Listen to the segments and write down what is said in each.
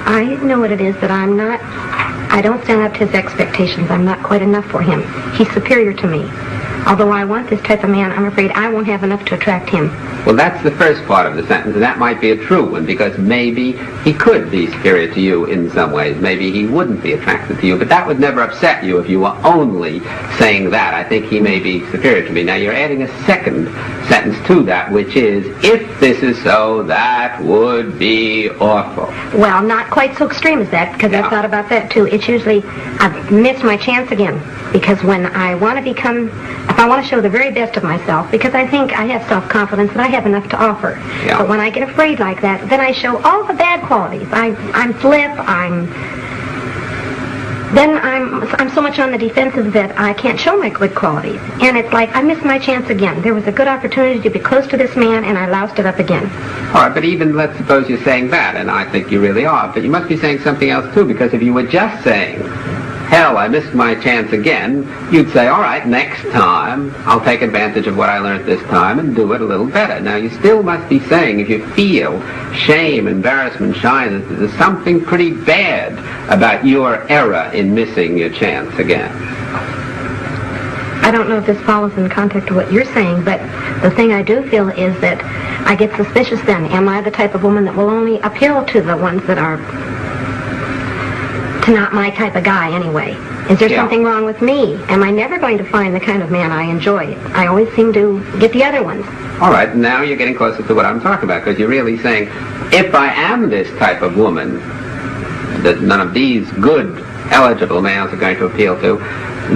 I know what it is, that I don't stand up to his expectations. I'm not quite enough for him. He's superior to me. Although I want this type of man, I'm afraid I won't have enough to attract him. Well, that's the first part of the sentence, and that might be a true one, because maybe he could be superior to you in some ways. Maybe he wouldn't be attracted to you, but that would never upset you if you were only saying that. I think he may be superior to me. Now, you're adding a second sentence to that, which is, if this is so, that would be awful. Well, not quite so extreme as that, because I've thought about that too. It's usually, I've missed my chance again, because when I want to become, if I want to show the very best of myself, because I think I have self-confidence and I have enough to offer. Yeah. But when I get afraid like that, then I show all the bad qualities. I'm flip, I'm so much on the defensive that I can't show my good qualities. And it's like, I missed my chance again. There was a good opportunity to be close to this man, and I loused it up again. All right, but even let's suppose you're saying that, and I think you really are, but you must be saying something else too, because if you were just saying, hell, I missed my chance again, you'd say, all right, next time I'll take advantage of what I learned this time and do it a little better. Now, you still must be saying, if you feel shame, embarrassment, shyness, there's something pretty bad about your error in missing your chance again. I don't know if this follows in context of what you're saying, but the thing I do feel is that I get suspicious then. Am I the type of woman that will only appeal to the ones that are not my type of guy anyway? Is there something wrong with me? Am I never going to find the kind of man I enjoy? I always seem to get the other ones. All right, now you're getting closer to what I'm talking about, because you're really saying, if I am this type of woman that none of these good, eligible males are going to appeal to,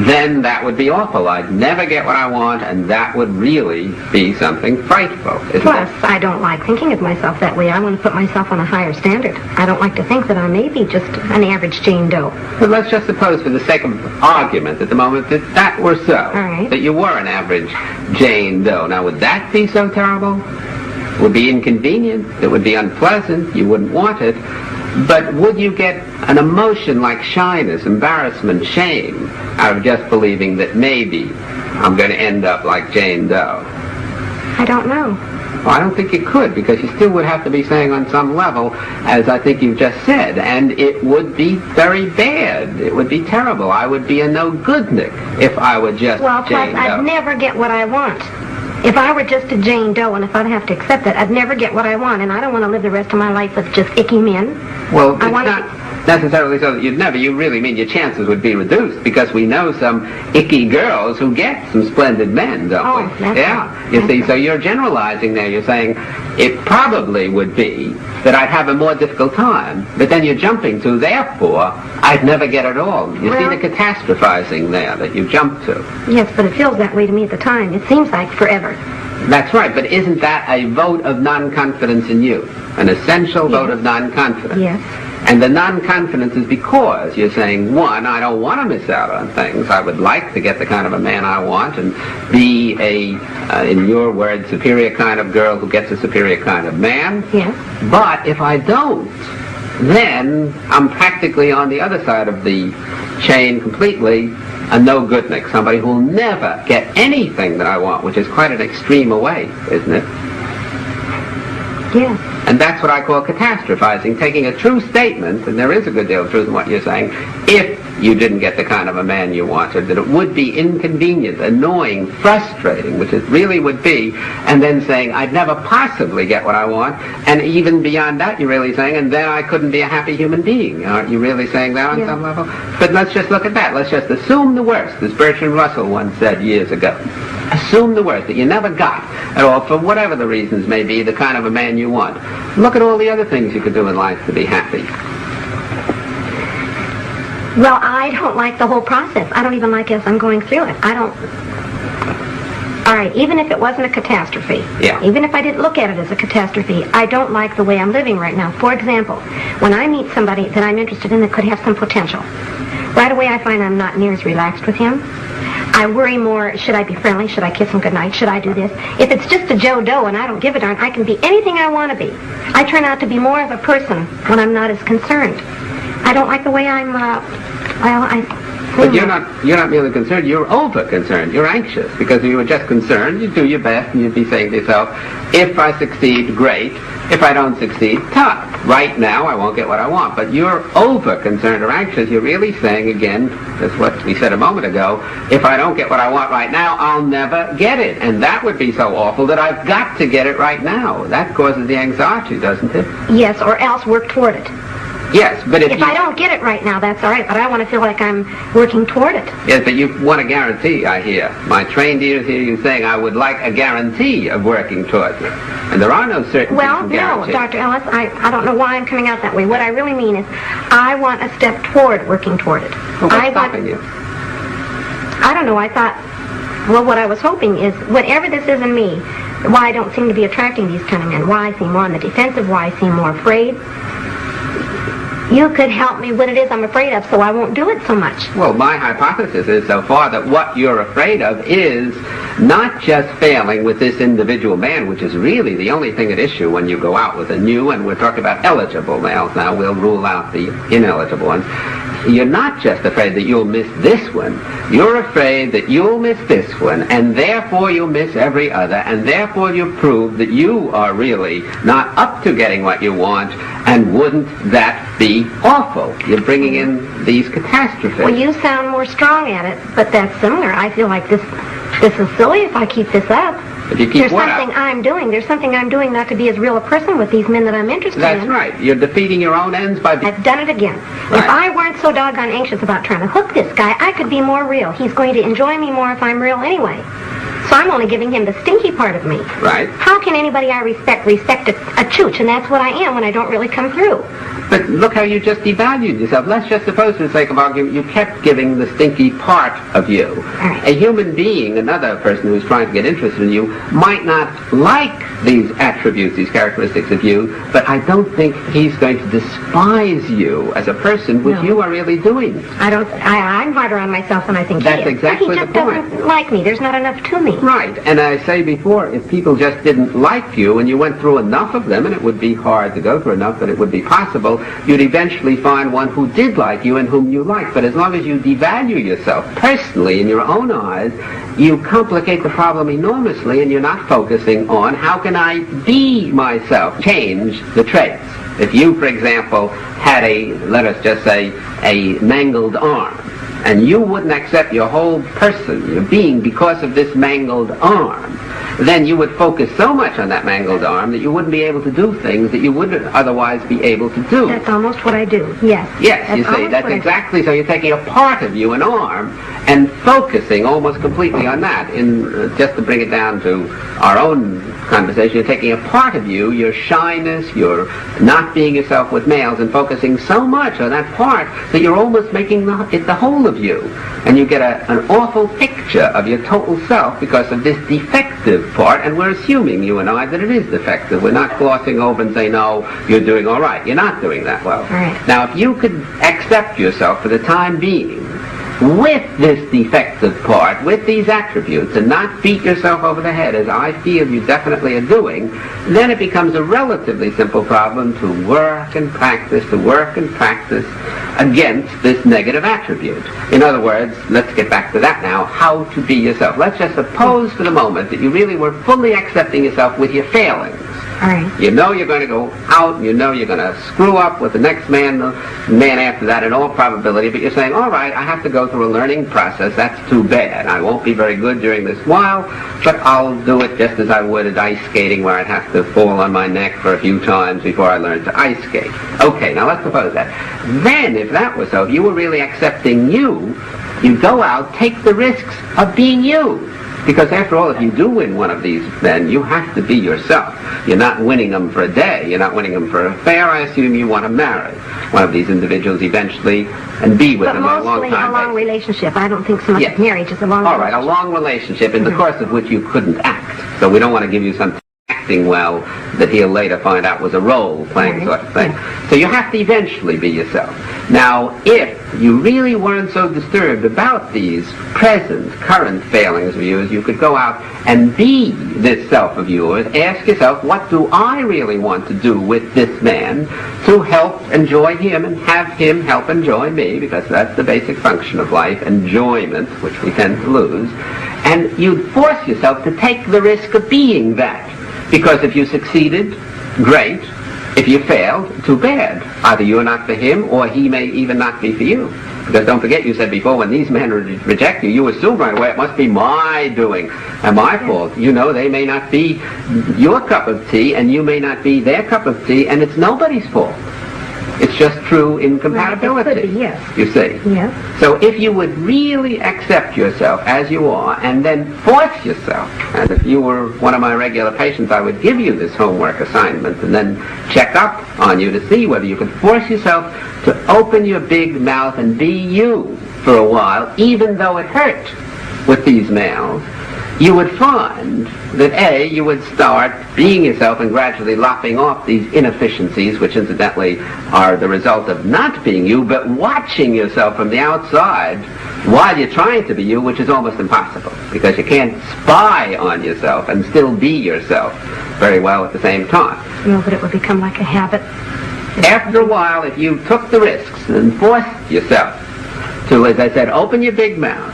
then that would be awful. I'd never get what I want, and that would really be something frightful, isn't Plus, it? I don't like thinking of myself that way. I want to put myself on a higher standard. I don't like to think that I may be just an average Jane Doe. But let's just suppose, for the sake of argument at the moment, that that were so. All right. That you were an average Jane Doe. Now, would that be so terrible? It would be inconvenient. It would be unpleasant. You wouldn't want it. But would you get an emotion like shyness, embarrassment, shame out of just believing that maybe I'm going to end up like Jane Doe? I don't know. Well, I don't think you could, because you still would have to be saying on some level, as I think you've just said, and it would be very bad. It would be terrible. I would be a no-goodnik if I were just Well, plus, Jane Doe. I'd never get what I want. If I were just a Jane Doe, and if I'd have to accept that, I'd never get what I want, and I don't want to live the rest of my life with just icky men. Well, I it's want not necessarily so that you'd never. You really mean your chances would be reduced, because we know some icky girls who get some splendid men, don't we? That's Yeah. You see, so you're generalizing there. You're saying it probably would be that I'd have a more difficult time, but then you're jumping to, therefore, I'd never get it all. You see the catastrophizing there that you jump to. Yes, but it feels that way to me at the time. It seems like forever. That's right, but isn't that a vote of non-confidence in you? An essential vote of non-confidence? Yes. And the non-confidence is because you're saying, one, I don't want to miss out on things. I would like to get the kind of a man I want and be a, in your words, superior kind of girl who gets a superior kind of man. Yes. But if I don't, then I'm practically on the other side of the chain completely, a no-goodnik, somebody who'll never get anything that I want, which is quite an extreme away, isn't it? Yes. And that's what I call catastrophizing, taking a true statement, and there is a good deal of truth in what you're saying, if you didn't get the kind of a man you wanted, that it would be inconvenient, annoying, frustrating, which it really would be, and then saying, I'd never possibly get what I want, and even beyond that, you're really saying, and then I couldn't be a happy human being. Aren't you really saying that on some level? But let's just look at that. Let's just assume the worst, as Bertrand Russell once said years ago. Assume the worst, that you never got at all, for whatever the reasons may be, the kind of a man you want. Look at all the other things you could do in life to be happy. Well, I don't like the whole process. I don't even like as I'm going through it. I don't... All right, even if it wasn't a catastrophe, even if I didn't look at it as a catastrophe, I don't like the way I'm living right now. For example, when I meet somebody that I'm interested in that could have some potential, right away I find I'm not near as relaxed with him. I worry more, should I be friendly? Should I kiss him goodnight? Should I do this? If it's just a Joe Doe and I don't give a darn, I can be anything I want to be. I turn out to be more of a person when I'm not as concerned. I don't like the way I'm, But you're not merely concerned, you're over-concerned. You're anxious, because if you were just concerned, you'd do your best, and you'd be saying to yourself, if I succeed, great. If I don't succeed, tough. Right now, I won't get what I want. But you're over-concerned or anxious. You're really saying, again, that's what we said a moment ago, if I don't get what I want right now, I'll never get it. And that would be so awful that I've got to get it right now. That causes the anxiety, doesn't it? Yes, or else work toward it. Yes, but if I don't get it right now, that's all right, but I want to feel like I'm working toward it. Yes, but you want a guarantee, I hear. My trained ears hear you saying, I would like a guarantee of working towards it. And there are no certainties and guarantees. No, Dr. Ellis, I don't know why I'm coming out that way. What I really mean is, I want a step toward working toward it. Well, what's stopping you? I don't know, I thought, well, what I was hoping is, whatever this is in me, why I don't seem to be attracting these kind of men, why I seem more on the defensive, why I seem more afraid, you could help me what it is I'm afraid of so I won't do it so much. Well, my hypothesis is so far that what you're afraid of is not just failing with this individual man, which is really the only thing at issue when you go out with a new, and we're talking about eligible males now, we'll rule out the ineligible ones. You're not just afraid that you'll miss this one. You're afraid that you'll miss this one, and therefore you'll miss every other, and therefore you prove that you are really not up to getting what you want, and wouldn't that be awful? You're bringing in these catastrophes. Well, you sound more strong at it, but that's similar. I feel like this is silly if I keep this up. If you keep There's something I'm doing not to be as real a person with these men that I'm interested in. That's right. You're defeating your own ends by... I've done it again. Right. If I weren't so doggone anxious about trying to hook this guy, I could be more real. He's going to enjoy me more if I'm real anyway. So I'm only giving him the stinky part of me. Right. How can anybody I respect a chooch? And that's what I am when I don't really come through. But look how you just devalued yourself. Let's just suppose, for the sake of argument, you kept giving the stinky part of you. Right. A human being, another person who's trying to get interested in you, might not like these attributes, these characteristics of you, but I don't think he's going to despise you as a person, which you are really doing. I'm harder on myself than I think That's he is. exactly But he the just point. doesn't like me. There's not enough to me. Right, and I say before, if people just didn't like you and you went through enough of them, and it would be hard to go through enough, but it would be possible, you'd eventually find one who did like you and whom you liked. But as long as you devalue yourself personally in your own eyes, you complicate the problem enormously, and you're not focusing on how can I be myself, change the traits. If you, for example, had let us just say, a mangled arm, and you wouldn't accept your whole person, your being, because of this mangled arm, then you would focus so much on that mangled arm that you wouldn't be able to do things that you wouldn't otherwise be able to do. That's almost what I do, yes. Yes, you see, that's exactly, so you're taking a part of you, an arm, and focusing almost completely on that. Just to bring it down to our own conversation, you're taking a part of you, your shyness, your not being yourself with males, and focusing so much on that part that you're almost making it the whole of you. And you get an awful picture of your total self because of this defective part, and we're assuming, you and I, that it is defective. We're not glossing over and saying, no, you're doing all right. You're not doing that well. Right. Now, if you could accept yourself for the time being with this defective part, with these attributes, and not beat yourself over the head, as I feel you definitely are doing, then it becomes a relatively simple problem to work and practice against this negative attribute. In other words, let's get back to that now, how to be yourself. Let's just suppose for the moment that you really were fully accepting yourself with your failings. All right. You know you're going to go out, and you know you're going to screw up with the next man after that in all probability, but you're saying, all right, I have to go through a learning process. That's too bad. I won't be very good during this while, but I'll do it just as I would at ice skating, where I'd have to fall on my neck for a few times before I learned to ice skate. Okay, now let's suppose that. Then, if that was so, if you were really accepting you go out, take the risks of being you. Because after all, if you do win one of these men, you have to be yourself. You're not winning them for a day. You're not winning them for an affair. I assume you want to marry one of these individuals eventually and be with them on a long time. But mostly a long relationship. I don't think so much of marriage. It's a long relationship. All right, a long relationship in the course of which you couldn't act. So we don't want to give you some acting well that he'll later find out was a role-playing sort of thing. Yeah. So you have to eventually be yourself. Now, if you really weren't so disturbed about these current failings of yours, you could go out and be this self of yours. Ask yourself, what do I really want to do with this man to help enjoy him and have him help enjoy me? Because that's the basic function of life, enjoyment, which we tend to lose. And you'd force yourself to take the risk of being that. Because if you succeeded, great. If you failed, too bad. Either you're not for him, or he may even not be for you. Because don't forget, you said before, when these men reject you, you assume right away it must be my doing and my fault. You know, they may not be your cup of tea, and you may not be their cup of tea, and it's nobody's fault. It's just true incompatibility. Well, it could be, yes. You see? Yes. So if you would really accept yourself as you are, and then force yourself, and if you were one of my regular patients, I would give you this homework assignment and then check up on you to see whether you could force yourself to open your big mouth and be you for a while, even though it hurt with these males. You would find that you would start being yourself and gradually lopping off these inefficiencies, which incidentally are the result of not being you, but watching yourself from the outside while you're trying to be you, which is almost impossible, because you can't spy on yourself and still be yourself very well at the same time. No, but it would become like a habit. After a while, if you took the risks and forced yourself to, as I said, open your big mouth,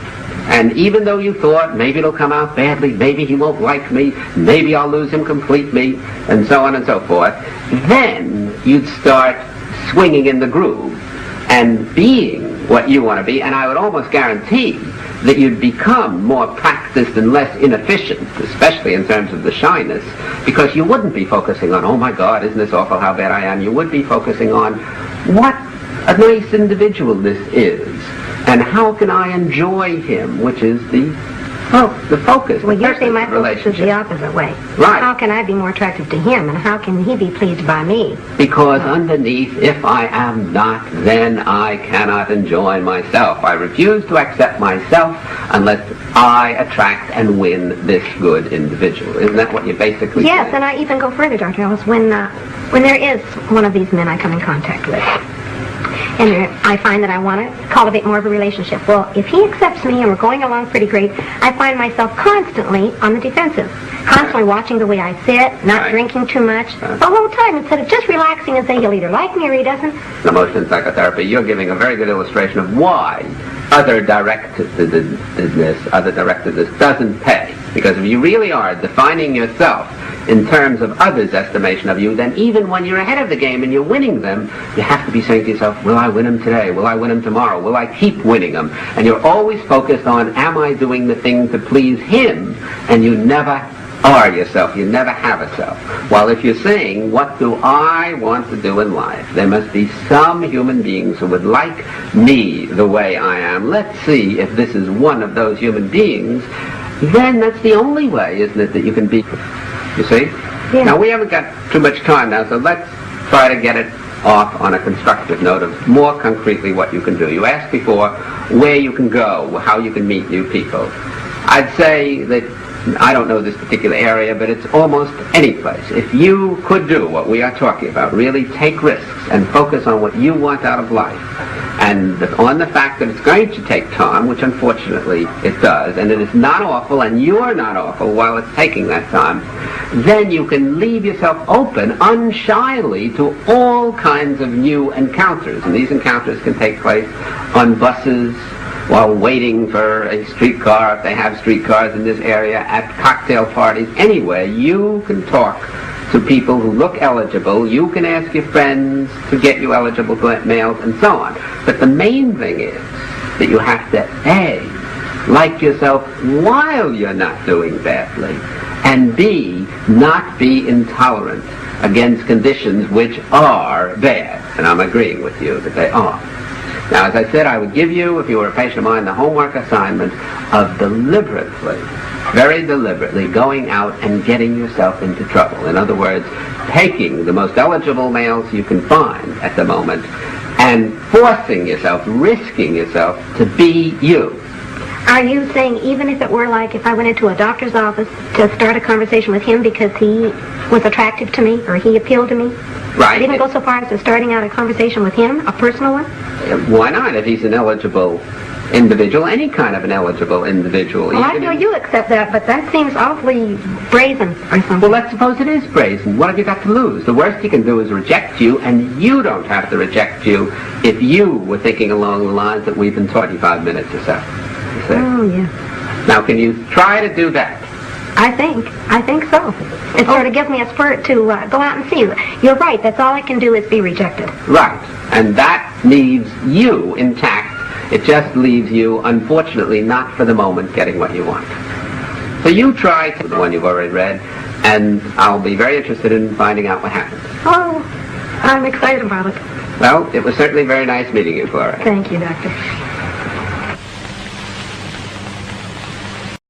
and even though you thought, maybe it'll come out badly, maybe he won't like me, maybe I'll lose him completely, and so on and so forth, then you'd start swinging in the groove and being what you want to be, and I would almost guarantee that you'd become more practiced and less inefficient, especially in terms of the shyness, because you wouldn't be focusing on, oh my God, isn't this awful how bad I am? You would be focusing on what a nice individual this is, and how can I enjoy him, which is the focus. Well, usually my focus is the opposite way. Right. How can I be more attractive to him, and how can he be pleased by me? Because underneath, if I am not, then I cannot enjoy myself. I refuse to accept myself unless I attract and win this good individual. Isn't that what you basically Yes, say? and I even go further, Dr. Ellis, when there is one of these men I come in contact with, and I find that I want to cultivate more of a relationship. Well, if he accepts me and we're going along pretty great, I find myself constantly on the defensive, constantly watching the way I sit, not drinking too much, the whole time, instead of just relaxing and saying he'll either like me or he doesn't. The motion psychotherapy, you're giving a very good illustration of why other directedness doesn't pay. Because if you really are defining yourself in terms of others' estimation of you, then even when you're ahead of the game and you're winning them, you have to be saying to yourself, will I win them today? Will I win them tomorrow? Will I keep winning them? And you're always focused on, am I doing the thing to please him? And you never are yourself. You never have a self. While if you're saying, what do I want to do in life? There must be some human beings who would like me the way I am. Let's see if this is one of those human beings. Then that's the only way, isn't it, that you can be. You see? Yeah. Now, we haven't got too much time now, so let's try to get it off on a constructive note of more concretely what you can do. You asked before where you can go, how you can meet new people. I'd say that, I don't know this particular area, but it's almost any place. If you could do what we are talking about, really take risks and focus on what you want out of life, and on the fact that it's going to take time, which unfortunately it does, and it is not awful, and you're not awful while it's taking that time, then you can leave yourself open unshyly to all kinds of new encounters. And these encounters can take place on buses, while waiting for a streetcar, if they have streetcars in this area, at cocktail parties, anywhere. You can talk to people who look eligible. You can ask your friends to get you eligible males and so on. But the main thing is that you have to, A, like yourself while you're not doing badly, and B, not be intolerant against conditions which are bad. And I'm agreeing with you that they are. Now, as I said, I would give you, if you were a patient of mine, the homework assignment of deliberately, very deliberately going out and getting yourself into trouble. In other words, taking the most eligible males you can find at the moment and forcing yourself, risking yourself to be you. Are you saying even if it were like if I went into a doctor's office to start a conversation with him because he was attractive to me or he appealed to me? Right. I'd even go so far as to starting out a conversation with him, a personal one? Why not? If he's an eligible individual, any kind of an eligible individual. Well, I know you accept that, but that seems awfully brazen or something. Well, let's suppose it is brazen. What have you got to lose? The worst he can do is reject you, and you don't have to reject you if you were thinking along the lines that we've been 25 minutes or so. Oh, yeah. Now, can you try to do that? I think so. It sort of gives me a spurt to go out and see you. You're right. That's all I can do is be rejected. Right. And that leaves you intact. It just leaves you, unfortunately, not for the moment, getting what you want. So you try the one you've already read, and I'll be very interested in finding out what happens. Oh, I'm excited about it. Well, it was certainly very nice meeting you, Gloria. Thank you, Doctor.